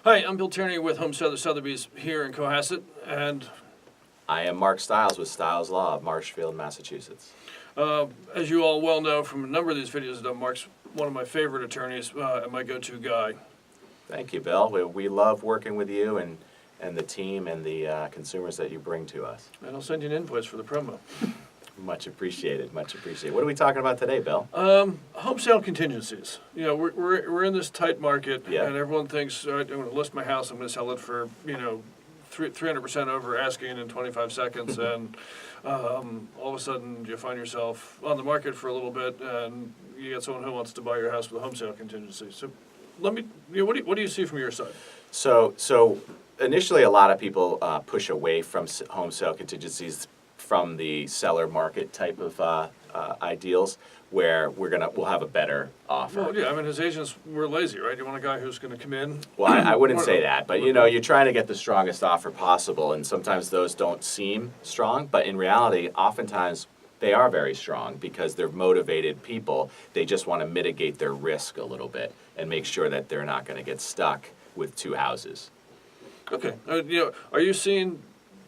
Hi, I'm Bill Tierney with Home Sotheby's here in Cohasset, and I am Mark Stiles with Stiles Law of Marshfield, Massachusetts. as you all well know from a number of these videos, Mark's one of my favorite attorneys and my go-to guy. Thank you, Bill. We love working with you and the team and the consumers that you bring to us. And I'll send you an invoice for the promo. Much appreciated, much appreciated. What are we talking about today, Bill? Home sale contingencies. You know, we're in this tight market, Yeah. and everyone thinks, all right, I'm going to list my house, I'm going to sell it for, 300% over asking in 25 seconds, and all of a sudden you find yourself on the market for a little bit, and you get someone who wants to buy your house with a home sale contingency. So let me, what do you see from your side? So initially, a lot of people push away from home sale contingencies from the seller market type of ideals, where we'll have a better offer. Well, yeah, I mean, his agents were lazy, right? You want a guy who's going to come in. Well, I wouldn't say that, but you're trying to get the strongest offer possible, and sometimes those don't seem strong, but in reality, oftentimes they are very strong because they're motivated people. They just want to mitigate their risk a little bit and make sure that they're not going to get stuck with two houses. Okay, are you seeing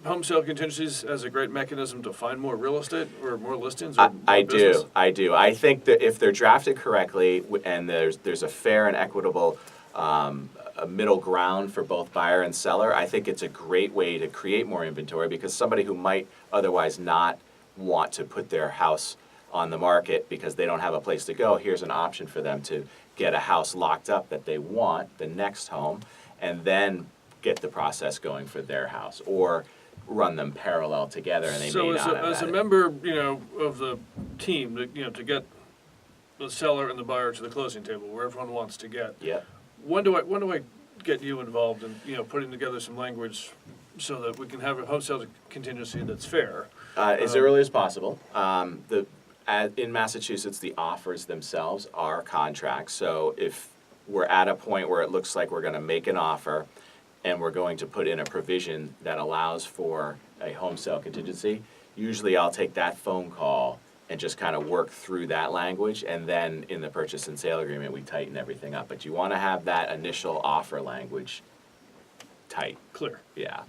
home sale contingencies as a great mechanism to find more real estate or more listings? Or I more business? do. I think that if they're drafted correctly and there's a fair and equitable a middle ground for both buyer and seller, I think it's a great way to create more inventory, because somebody who might otherwise not want to put their house on the market because they don't have a place to go, here's an option for them to get a house locked up that they want, the next home, and then get the process going for their house, or run them parallel together, and they may not have as a that. member, of the team, to get the seller and the buyer to the closing table where everyone wants to get. Yeah. When do I get you involved in putting together some language so that we can have a home sale contingency that's fair? As early as possible. In Massachusetts, the offers themselves are contracts. So if we're at a point where it looks like we're going to make an offer and we're going to put in a provision that allows for a home sale contingency, usually I'll take that phone call and just kind of work through that language, and then in the purchase and sale agreement we tighten everything up. But you want to have that initial offer language tight. Clear. Yeah.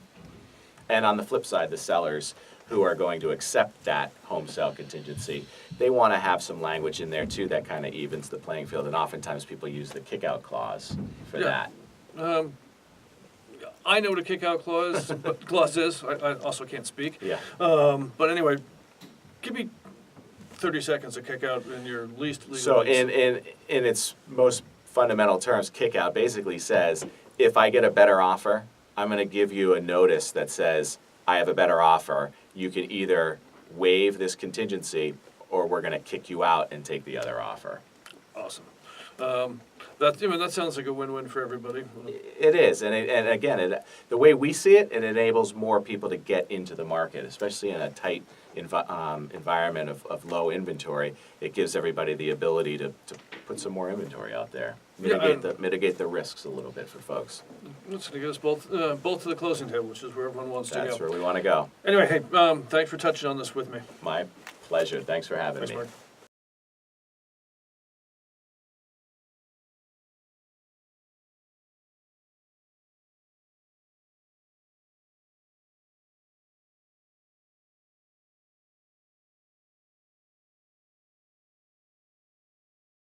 And on the flip side, the sellers who are going to accept that home sale contingency, they want to have some language in there too that kind of evens the playing field, and oftentimes people use the kick-out clause for that. I know what a kick-out clause is. I also can't speak. Yeah. But anyway, give me 30 seconds of kick-out in your least legal So use. in its most fundamental terms, kick-out basically says, if I get a better offer, I'm going to give you a notice that says, I have a better offer. You can either waive this contingency, or we're going to kick you out and take the other offer. Awesome. That sounds like a win-win for everybody. It is, and again, the way we see it, it enables more people to get into the market, especially in a tight environment of low inventory. It gives everybody the ability to put some more inventory out there, mitigate the risks a little bit for folks. That's going to get us both to the closing table, which is where everyone wants to go. That's where we want to go. Anyway, hey, thanks for touching on this with me. My pleasure. Thanks for having Thanks, me. Mark.